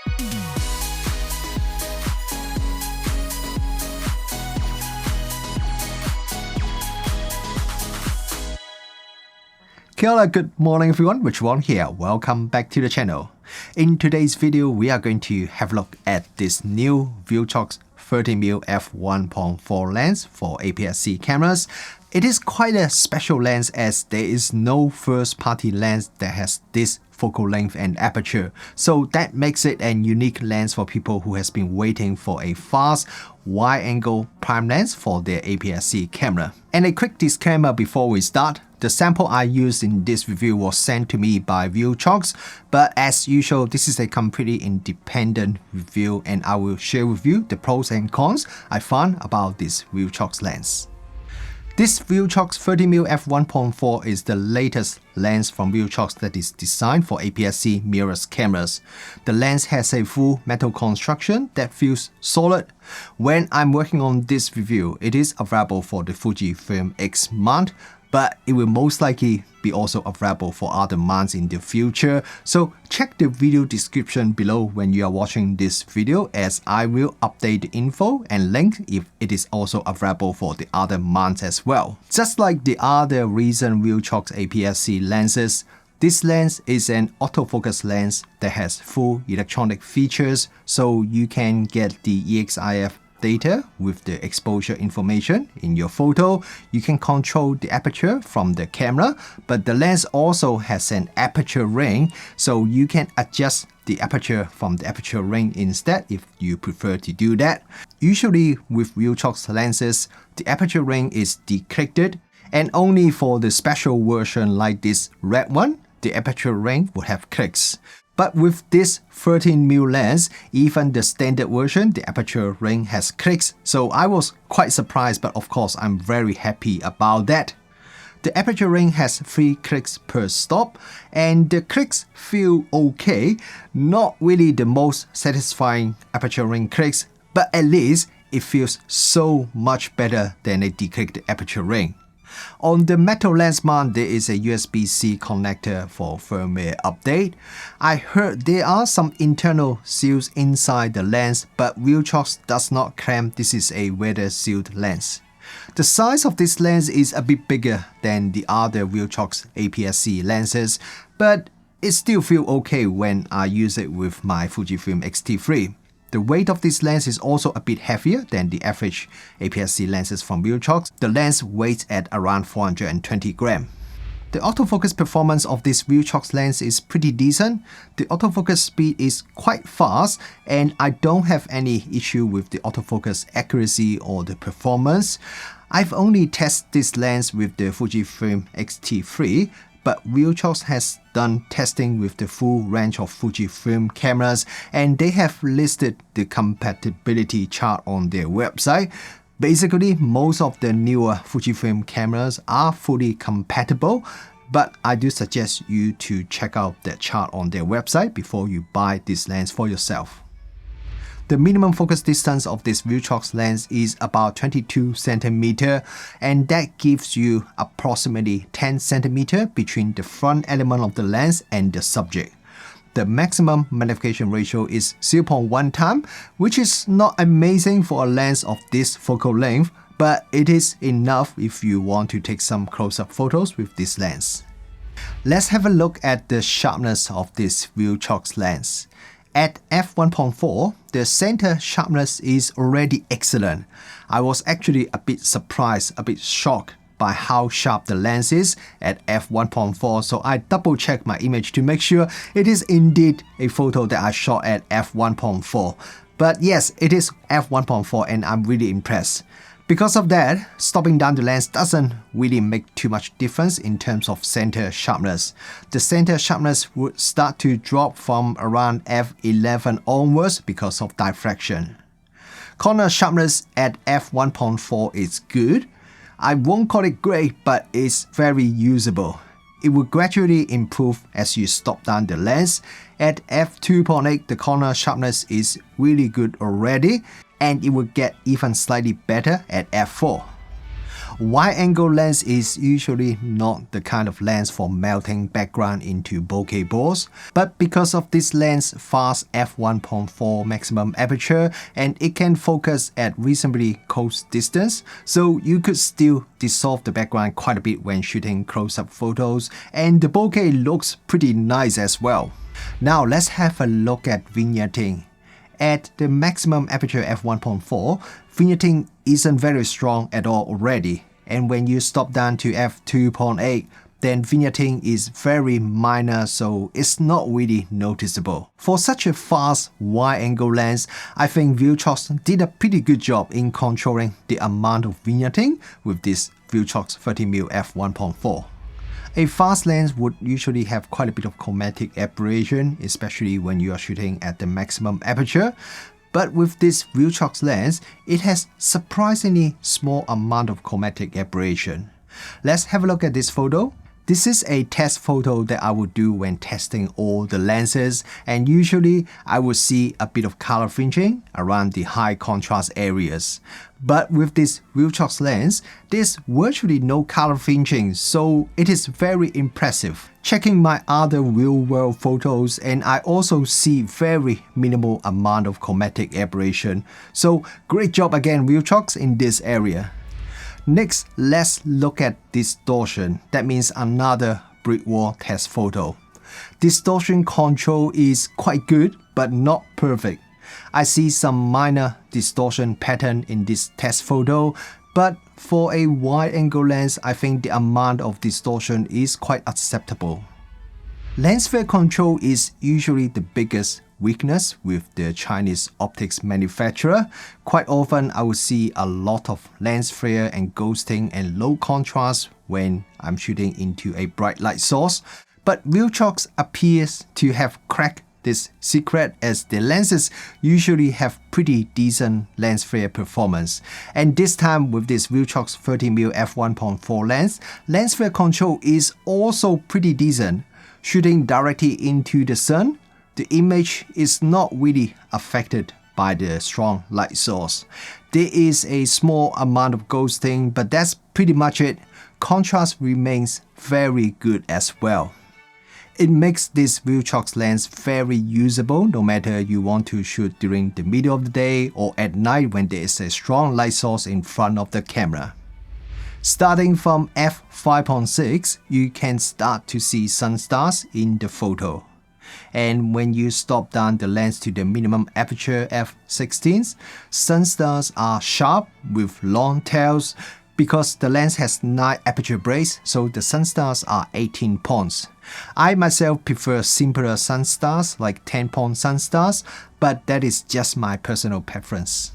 Kia ora, good morning everyone, Rich Wong here. Welcome back to the channel. In today's video, we are going to have a look at this new Viltrox 30mm f1.4 lens for APS-C cameras. It is quite a special lens as there is no first-party lens that has this focal length and aperture. So that makes it a unique lens for people who has been waiting for a fast, wide-angle prime lens for their APS-C camera. And a quick disclaimer before we start. The sample I used in this review was sent to me by Viltrox, but as usual, this is a completely independent review and I will share with you the pros and cons I found about this Viltrox lens. This Viltrox 30mm f1.4 is the latest lens from Viltrox that is designed for APS-C mirrorless cameras. The lens has a full metal construction that feels solid. When I'm working on this review, it is available for the Fujifilm X mount, but it will most likely be also available for other mounts in the future. So check the video description below when you are watching this video, as I will update the info and link if it is also available for the other mounts as well. Just like the other recent Viltrox APS-C lenses, this lens is an autofocus lens that has full electronic features, so you can get the EXIF data with the exposure information in your photo. You can control the aperture from the camera, but the lens also has an aperture ring, so you can adjust the aperture from the aperture ring instead if you prefer to do that. Usually with Viltrox lenses, the aperture ring is decrypted, and only for the special version like this red one, the aperture ring would have clicks. But with this 13mm lens, even the standard version, the aperture ring has clicks, so I was quite surprised, but of course I'm very happy about that. The aperture ring has 3 clicks per stop, and the clicks feel okay. Not really the most satisfying aperture ring clicks, but at least it feels so much better than a declicked aperture ring. On the metal lens mount, there is a USB-C connector for firmware update. I heard there are some internal seals inside the lens, but Viltrox does not claim this is a weather-sealed lens. The size of this lens is a bit bigger than the other Viltrox APS-C lenses, but it still feels okay when I use it with my Fujifilm X-T3. The weight of this lens is also a bit heavier than the average APS-C lenses from Viltrox. The lens weighs at around 420 grams. The autofocus performance of this Viltrox lens is pretty decent. The autofocus speed is quite fast, and I don't have any issue with the autofocus accuracy or the performance. I've only tested this lens with the Fujifilm X-T3, but Viltrox has done testing with the full range of Fujifilm cameras, and they have listed the compatibility chart on their website. Basically, most of the newer Fujifilm cameras are fully compatible, but I do suggest you to check out that chart on their website before you buy this lens for yourself. The minimum focus distance of this Viltrox lens is about 22 cm, and that gives you approximately 10 cm between the front element of the lens and the subject. The maximum magnification ratio is 0.1 times, which is not amazing for a lens of this focal length, but it is enough if you want to take some close-up photos with this lens. Let's have a look at the sharpness of this Viltrox lens. At f1.4, the center sharpness is already excellent. I was actually a bit surprised, a bit shocked by how sharp the lens is at f1.4, so I double checked my image to make sure it is indeed a photo that I shot at f1.4. But yes, it is f1.4 and I'm really impressed. Because of that, stopping down the lens doesn't really make too much difference in terms of center sharpness. The center sharpness would start to drop from around f11 onwards because of diffraction. Corner sharpness at f1.4 is good. I won't call it great, but it's very usable. It will gradually improve as you stop down the lens. At f2.8, the corner sharpness is really good already, and it will get even slightly better at f4. Wide-angle lens is usually not the kind of lens for melting background into bokeh balls, but because of this lens fast f1.4 maximum aperture and it can focus at reasonably close distance, so you could still dissolve the background quite a bit when shooting close-up photos, and the bokeh looks pretty nice as well. Now let's have a look at vignetting. At the maximum aperture f1.4, vignetting isn't very strong at all already, and when you stop down to f2.8, then vignetting is very minor, so it's not really noticeable. For such a fast wide-angle lens, I think Viltrox did a pretty good job in controlling the amount of vignetting with this Viltrox 30mm f1.4. A fast lens would usually have quite a bit of chromatic aberration, especially when you are shooting at the maximum aperture. But with this Viltrox lens, it has surprisingly small amount of chromatic aberration. Let's have a look at this photo. This is a test photo that I would do when testing all the lenses, and usually I would see a bit of color fringing around the high contrast areas. But with this Viltrox lens, there's virtually no color fringing, so it is very impressive. Checking my other real-world photos, and I also see very minimal amount of chromatic aberration. So great job again Viltrox in this area. Next, let's look at distortion. That means another brick wall test photo. Distortion control is quite good, but not perfect. I see some minor distortion pattern in this test photo, but for a wide-angle lens, I think the amount of distortion is quite acceptable. Lens flare control is usually the biggest weakness with the Chinese optics manufacturer. Quite often I will see a lot of lens flare and ghosting and low contrast when I'm shooting into a bright light source. But Viltrox appears to have cracked this secret, as the lenses usually have pretty decent lens flare performance. And this time with this Viltrox 30mm f1.4 lens flare control is also pretty decent. Shooting directly into the sun, the image is not really affected by the strong light source. There is a small amount of ghosting, but that's pretty much it. Contrast remains very good as well. It makes this Viltrox lens very usable no matter you want to shoot during the middle of the day or at night when there is a strong light source in front of the camera. Starting from f5.6, you can start to see Sunstars in the photo. And when you stop down the lens to the minimum aperture f16, Sunstars are sharp with long tails. Because the lens has 9 aperture breaks, so the Sunstars are 18 points. I myself prefer simpler Sunstars like 10-point Sunstars, but that is just my personal preference.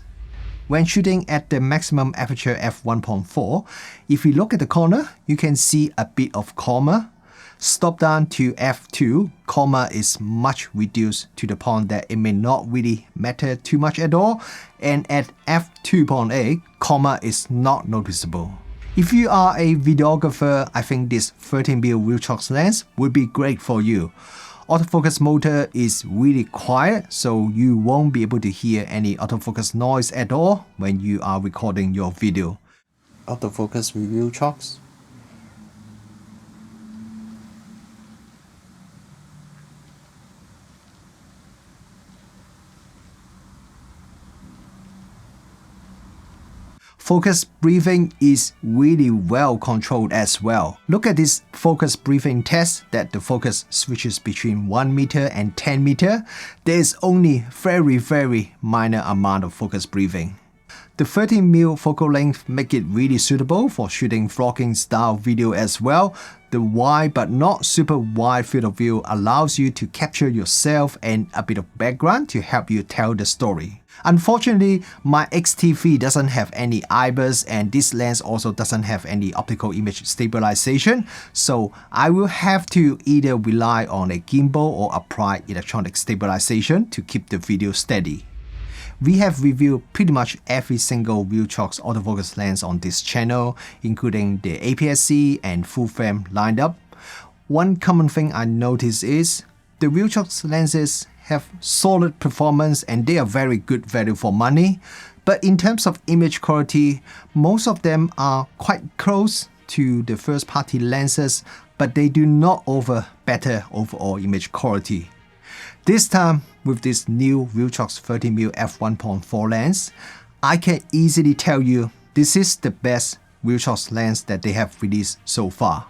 When shooting at the maximum aperture f1.4, if you look at the corner, you can see a bit of Coma. Stop down to f2, Coma is much reduced to the point that it may not really matter too much at all, and at f2.8, Coma is not noticeable. If you are a videographer, I think this 13mm Viltrox lens would be great for you. Autofocus motor is really quiet, so you won't be able to hear any autofocus noise at all when you are recording your video. Autofocus with Viltrox. Focus breathing is really well controlled as well. Look at this focus breathing test that the focus switches between 1 meter and 10 meter. There is only very minor amount of focus breathing. The 13mm focal length make it really suitable for shooting vlogging style video as well. The wide but not super wide field of view allows you to capture yourself and a bit of background to help you tell the story. Unfortunately, my XT3 doesn't have any IBIS, and this lens also doesn't have any optical image stabilization, so I will have to either rely on a gimbal or apply electronic stabilization to keep the video steady. We have reviewed pretty much every single Viltrox autofocus lens on this channel, including the APS-C and full frame lineup. One common thing I noticed is the Viltrox lenses have solid performance and they are very good value for money. But in terms of image quality, most of them are quite close to the first-party lenses, but they do not offer better overall image quality. This time, with this new Viltrox 30mm f1.4 lens, I can easily tell you this is the best Viltrox lens that they have released so far.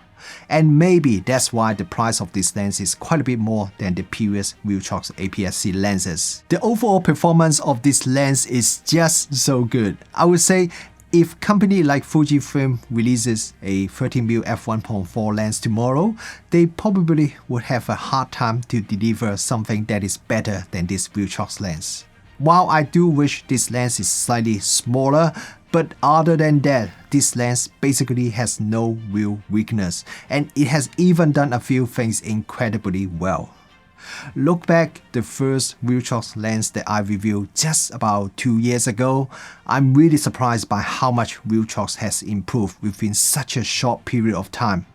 And maybe that's why the price of this lens is quite a bit more than the previous Viltrox APS-C lenses. The overall performance of this lens is just so good. I would say if company like Fujifilm releases a 30mm f1.4 lens tomorrow, they probably would have a hard time to deliver something that is better than this Viltrox lens. While I do wish this lens is slightly smaller, but other than that, this lens basically has no real weakness, and it has even done a few things incredibly well. Look back the first Viltrox lens that I reviewed just about 2 years ago, I'm really surprised by how much Viltrox has improved within such a short period of time.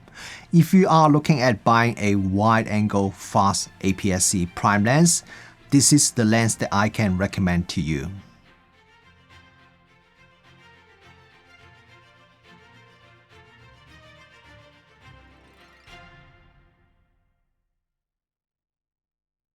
If you are looking at buying a wide-angle fast APS-C prime lens, this is the lens that I can recommend to you.